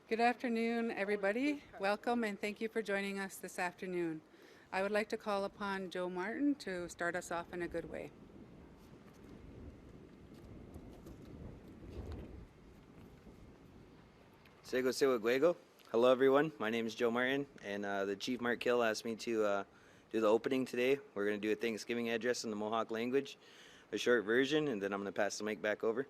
Good afternoon, everybody. Welcome and thank you for joining us this afternoon. I would like to call upon Joe Martin to start us off in a good way. Sego Sewa Guego. Hello, everyone. My name is Joe Martin, and the Chief Mark Kill asked me to do the opening today. We're going to do a Thanksgiving address in the Mohawk language, a short version, and then I'm going to pass the mic back over.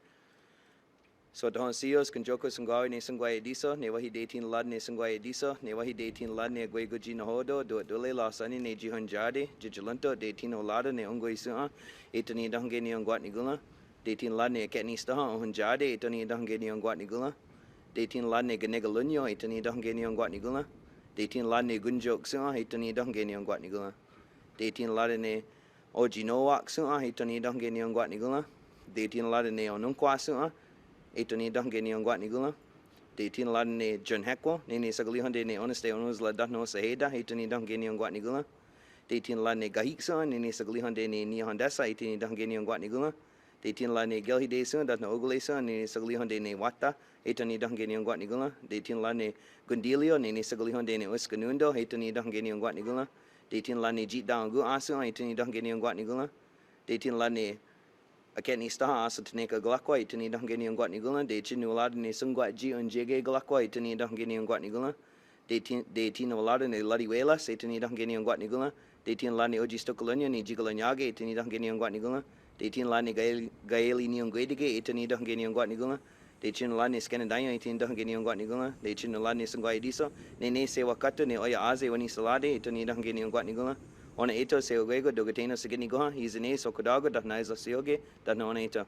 So Tohoncios, Kanjoko Sungwawi, Ne Sungwai Ediso, Ne Wahi Dating Lad, Ne Sungwai Ediso, Ne Wahi Dating Lad, Ne Guegoji Nahodo, Do Dule Lasani, Ne Jihun Jade, Jijulunto, Dating Olada, Ne Ungoi Sua, Etani Dange Ni Ongwat Nigula, Dating Lad, Ne Ketni Staha, Ohun Jade, Etani Dange Ni Ongwat Nigula, Dating Lad, Ne Ganegalunyo, Etani Dange Ni Ongwat Nigula, Dating Lad, Ne Gunjok Sua, Etani Dange Ni Ongwat Nigula, Dating Lad, Ne Ojinowak Sua, Etani Dange Ni Ongwat Nigula, Dating Lad, Ne Onunkwa Sua, Etoni Dange Ni Ongwat Nigula, Dating Lad Ne John Hekwo, Ne Sagli Honde Ne Honeste Onus La Dano Saheda, Etoni Dange Ni Ongwat Nigula, Dating Lad Ne Gahikson, Ne Sagli Honde Ne Ni Hondesa, Etoni Dange Ni Ongwat Nigula, Dating Lad Ne Gelhide Sun, Datno Oguleson, Ne Sagli Honde Ne Wata, Etoni Dange Ni Ongwat Nigula, Dating Lad Ne Gundilio, Ne Sagli Honde Ne Uskanundo, Etoni Dange Ni Ongwat Nigula, Dating Lad Ne Jit Down Gu Asu, Etoni Dange Ni Ongwat Nigula, Dating Lad Ne Akeni Staha Asa Taneka Galakwa, Etoni Dange Ni Ongwat Nigula, De Chinulad Ne Sungwat Ji Unjege Galakwa, Etoni Dange Ni Ongwat Nigula, De Tino Lada Ne Ladiwela, Etoni Dange Ni Ongwat Nigula, De Tin Lad Ne Oji Stokolanya, Ne Jigalanyage, Etoni Dange Ni Ongwat Nigula, De Tin Lad Ne Gaeli Ni Ongwedige, Etoni Dange Ni Ongwat Nigula, De Chin Lad Ne Scanadanya, Etoni Dange Ni Ongwat Nigula, De Chinulad Ne Sungwai Diso, Ne Se Wakata, Ne Oya Aze, Wani Salade, Etoni Dange Ni Ongwat Nigula, Ona Eto Se Ogego, Dogateno Sigini Goha, He's an Ace Okodago, that Naiza Sioge, that no Eto.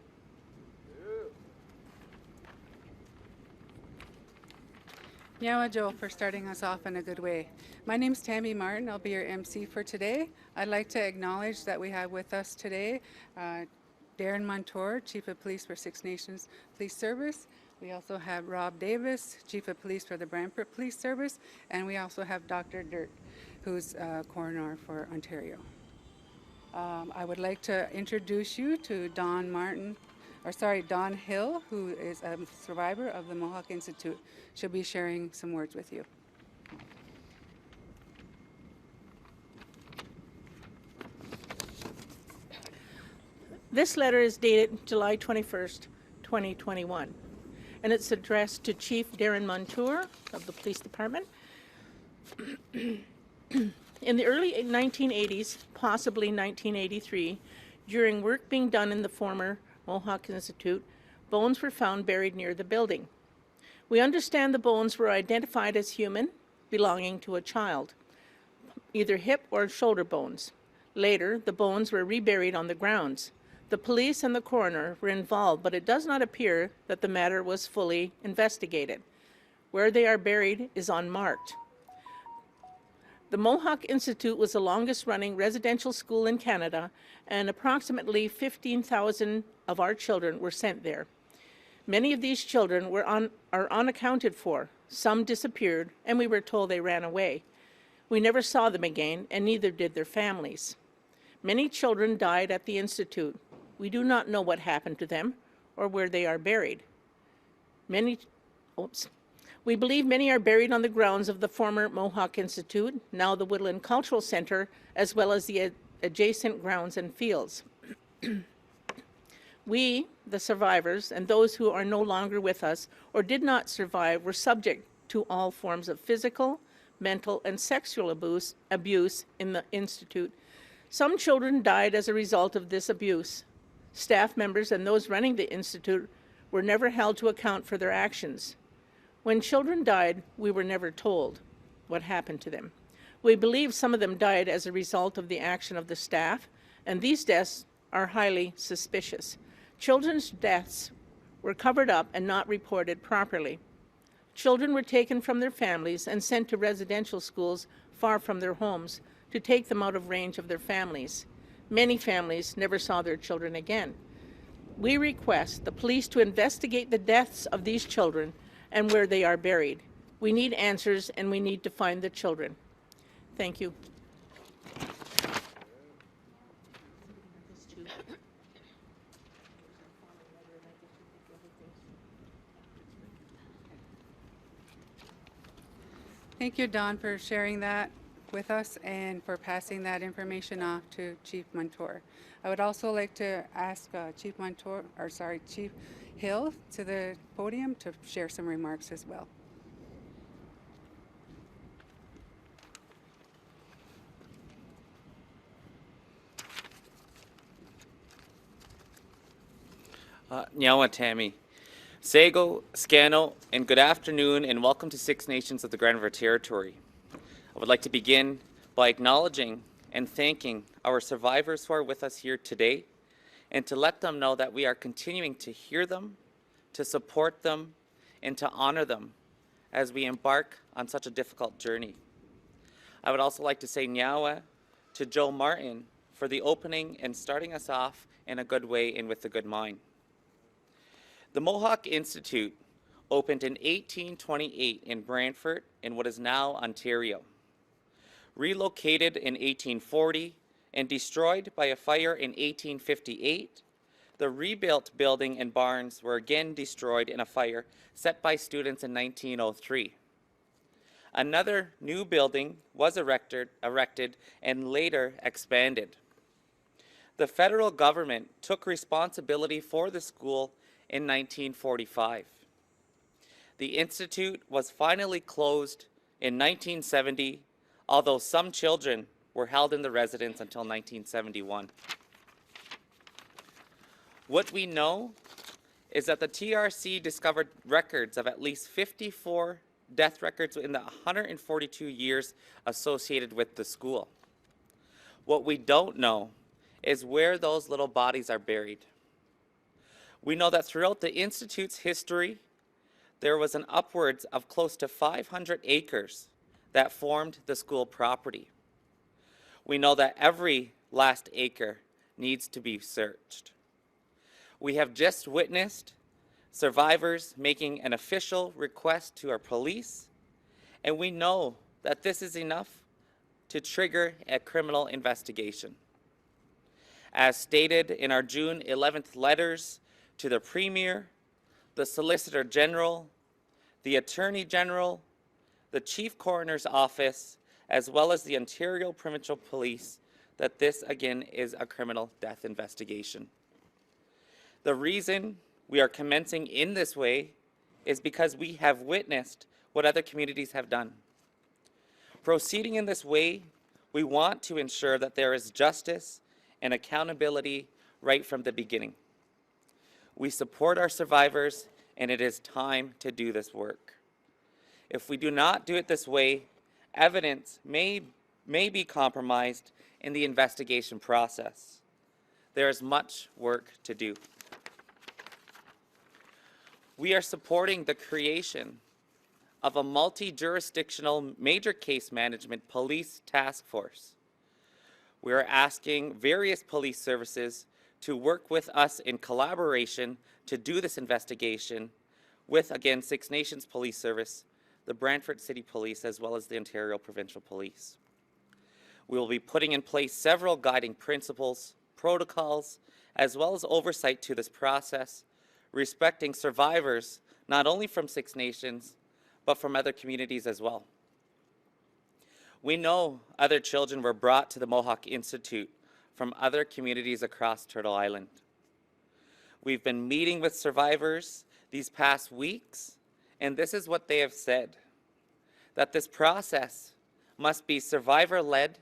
Nyawa Joe for starting us off in a good way. My name's Tammy Martin. I'll be your MC for today. I'd like to acknowledge that we have with us today Darren Montour, Chief of Police for Six Nations Police Service. We also have Rob Davis, Chief of Police for the Brantford Police Service, and we also have Dr. Dirt, who's coroner for Ontario. I would like to introduce you to Don Hill, who is a survivor of the Mohawk Institute. She'll be sharing some words with you. This letter is dated July 21st, 2021, and it's addressed to Chief Darren Montour of the Police Department. In the early 1980s, possibly 1983, during work being done in the former Mohawk Institute, bones were found buried near the building. We understand the bones were identified as human, belonging to a child, either hip or shoulder bones. Later, the bones were reburied on the grounds. The police and the coroner were involved, but it does not appear that the matter was fully investigated. Where they are buried is unmarked. The Mohawk Institute was the longest-running residential school in Canada, and approximately 15,000 of our children were sent there. Many of these children are unaccounted for. Some disappeared, and we were told they ran away. We never saw them again, and neither did their families. Many children died at the Institute. We do not know what happened to them or where they are buried. We believe many are buried on the grounds of the former Mohawk Institute, now the Woodland Cultural Center, as well as the adjacent grounds and fields. We, the survivors, and those who are no longer with us or did not survive, were subject to all forms of physical, mental, and sexual abuse in the Institute. Some children died as a result of this abuse. Staff members and those running the Institute were never held to account for their actions. When children died, we were never told what happened to them. We believe some of them died as a result of the action of the staff, and these deaths are highly suspicious. Children's deaths were covered up and not reported properly. Children were taken from their families and sent to residential schools far from their homes to take them out of range of their families. Many families never saw their children again. We request the police to investigate the deaths of these children and where they are buried. We need answers, and we need to find the children. Thank you. Thank you, Don, for sharing that with us and for passing that information off to Chief Montour. I would also like to ask Chief Hill to the podium to share some remarks as well. Nyawa Tammy. Sego, Scano, and good afternoon, and welcome to Six Nations of the Grand River Territory. I would like to begin by acknowledging and thanking our survivors who are with us here today, and to let them know that we are continuing to hear them, to support them, and to honor them as we embark on such a difficult journey. I would also like to say Nyawa to Joe Martin for the opening and starting us off in a good way and with a good mind. The Mohawk Institute opened in 1828 in Brantford in what is now Ontario. Relocated in 1840 and destroyed by a fire in 1858, the rebuilt building and barns were again destroyed in a fire set by students in 1903. Another new building was erected and later expanded. The federal government took responsibility for the school in 1945. The institute was finally closed in 1970, although some children were held in the residence until 1971. What we know is that the TRC discovered records of at least 54 death records in the 142 years associated with the school. What we don't know is where those little bodies are buried. We know that throughout the Institute's history, there was an upwards of close to 500 acres that formed the school property. We know that every last acre needs to be searched. We have just witnessed survivors making an official request to our police, and we know that this is enough to trigger a criminal investigation. As stated in our June 11th letters to the Premier, the Solicitor General, the Attorney General, the Chief Coroner's Office, as well as the Ontario Provincial Police, that this again is a criminal death investigation. The reason we are commencing in this way is because we have witnessed what other communities have done. Proceeding in this way, we want to ensure that there is justice and accountability right from the beginning. We support our survivors, and it is time to do this work. If we do not do it this way, evidence may be compromised in the investigation process. There is much work to do. We are supporting the creation of a multi-jurisdictional major case management police task force. We are asking various police services to work with us in collaboration to do this investigation with, again, Six Nations Police Service, the Brantford City Police, as well as the Ontario Provincial Police. We will be putting in place several guiding principles, protocols, as well as oversight to this process, respecting survivors not only from Six Nations, but from other communities as well. We know other children were brought to the Mohawk Institute from other communities across Turtle Island. We've been meeting with survivors these past weeks, and this is what they have said, that this process must be survivor-led,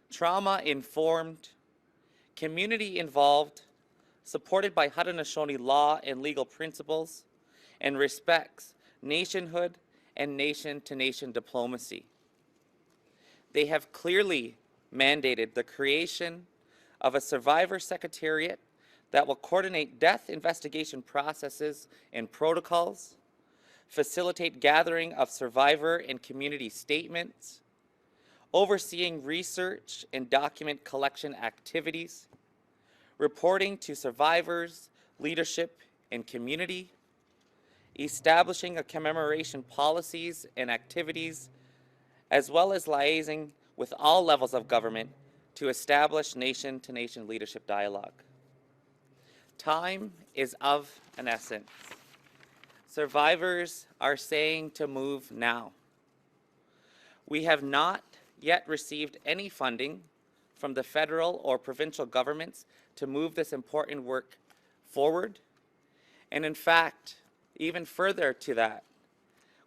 trauma-informed, community-involved, supported by Haudenosaunee law and legal principles, and respects nationhood and nation-to-nation diplomacy. They have clearly mandated the creation of a survivor secretariat that will coordinate death investigation processes and protocols, facilitate gathering of survivor and community statements, overseeing research and document collection activities, reporting to survivors, leadership, and community, establishing a commemoration policies and activities, as well as liaising with all levels of government to establish nation-to-nation leadership dialogue. Time is of an essence. Survivors are saying to move now. We have not yet received any funding from the federal or provincial governments to move this important work forward. And in fact, even further to that,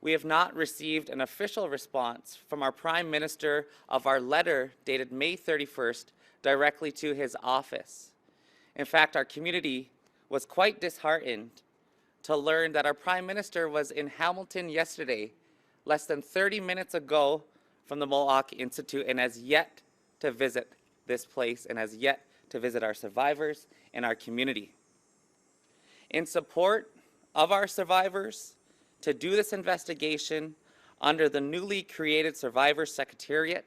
we have not received an official response from our Prime Minister of our letter dated May 31st directly to his office. In fact, our community was quite disheartened to learn that our Prime Minister was in Hamilton yesterday, less than 30 minutes ago from the Mohawk Institute, and has yet to visit this place and has yet to visit our survivors and our community. In support of our survivors, to do this investigation under the newly created Survivors Secretariat,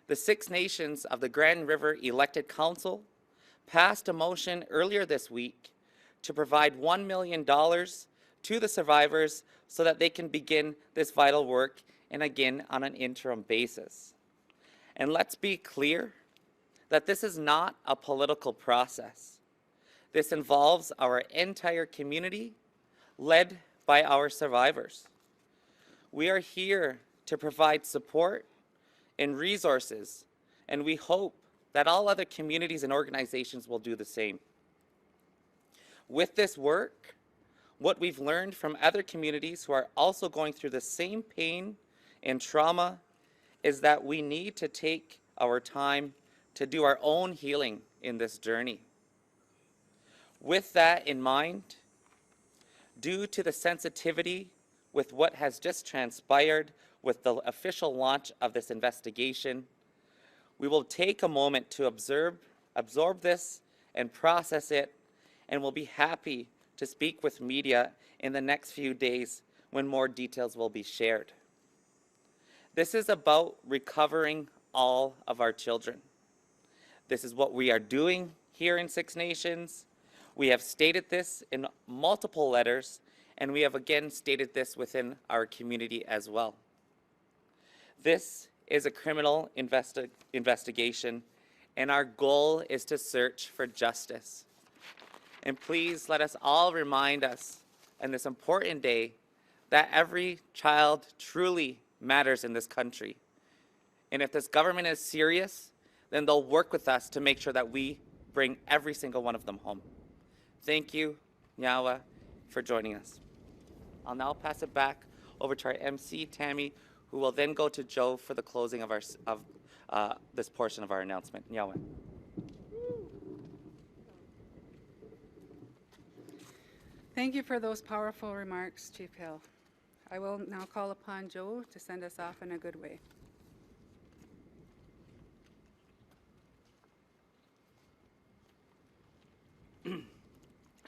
the Six Nations of the Grand River Elected Council passed a motion earlier this week to provide $1 million to the survivors so that they can begin this vital work, and again on an interim basis. And let's be clear that this is not a political process. This involves our entire community, led by our survivors. We are here to provide support and resources, and we hope that all other communities and organizations will do the same. With this work, what we've learned from other communities who are also going through the same pain and trauma is that we need to take our time to do our own healing in this journey. With that in mind, due to the sensitivity with what has just transpired with the official launch of this investigation, we will take a moment to absorb this and process it, and we'll be happy to speak with media in the next few days when more details will be shared. This is about recovering all of our children. This is what we are doing here in Six Nations. We have stated this in multiple letters, and we have again stated this within our community as well. This is a criminal investigation, and our goal is to search for justice. And please let us all remind us on this important day that every child truly matters in this country. And if this government is serious, then they'll work with us to make sure that we bring every single one of them home. Thank you, Nyawa, for joining us. I'll now pass it back over to our MC, Tammy, who will then go to Joe for the closing of this portion of our announcement. Nyawa. Thank you for those powerful remarks, Chief Hill. I will now call upon Joe to send us off in a good way.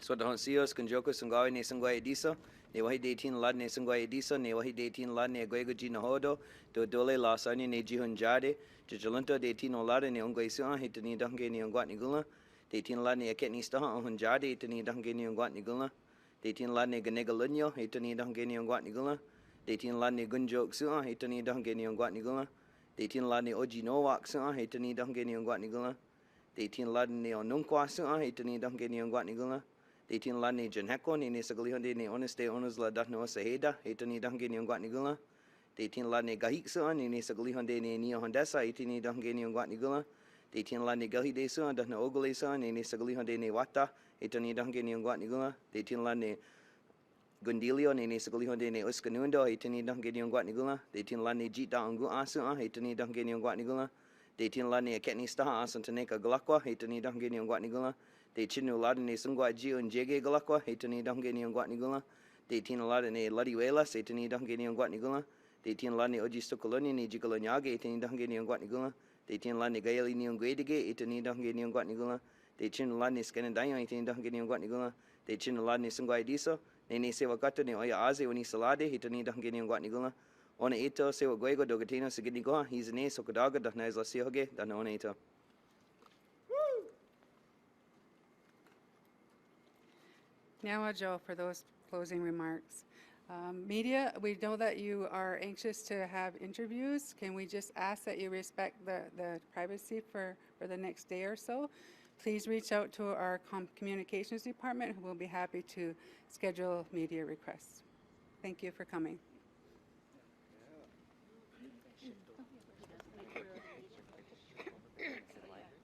So don't see us can joke sungawi ne sungwai diso ne wahi 18 lad ne sungwai diso ne wahi 18 lad ne gwego ji no hodo do dole la sani ne ji hunjade jujulunto de 18 lad ne ongwai su hitani dange ne ongwat ni gula de 18 lad ne aket ni sta hunjade hitani dange ne ongwat ni gula de 18 lad ne ganega lunyo hitani dange ne ongwat ni gula de 18 lad ne gunjok su hitani dange ne ongwat ni gula de 18 lad ne oji no wak su hitani dange ne ongwat ni gula de 18 lad ne onunkwa su hitani dange ne ongwat ni gula de 18 lad ne janheko ne sagali honde ne honeste onus la dat no saheda hitani dange ne ongwat ni gula de 18 lad ne gahik su ne sagali honde ne ni hondesa hitani dange ne ongwat ni gula de 18 lad ne gahi de su dat no ogole su ne sagali honde ne wata hitani dange ne ongwat ni gula de 18 lad ne Gundilio ne sagali honde ne uskanundo hitani dange ne ongwat ni gula de 18 lad ne jita ongu asu hitani dange ne ongwat ni gula de 18 lad ne ketni sta asantaneka galakwa hitani dange ne ongwat ni gula de chinu lad ne sungwa ji un jege galakwa hitani dange ne ongwat ni gula de 18 lad ne ladiwela hitani dange ne ongwat ni gula de 18 lad ne oji stokoloni ne jikolonyage hitani dange ne ongwat ni gula de 18 lad ne gayali ne ongwedige hitani dange ne ongwat ni gula de chinu lad ne skenandayo hitani dange ne ongwat ni gula de chinu lad ne sungwa diso ne sewa gato ne oya aze wani salade hitani dange ne ongwat ni gula ona ito sewa gwego dogatino sigini goa hizane sokodaga dahna isla sihoge dahna ona ito. Now, Joe, for those closing remarks. Media, we know that you are anxious to have interviews. Can we just ask that you respect the privacy for the next day or so? Please reach out to our communications department, who will be happy to schedule media requests. Thank you for coming.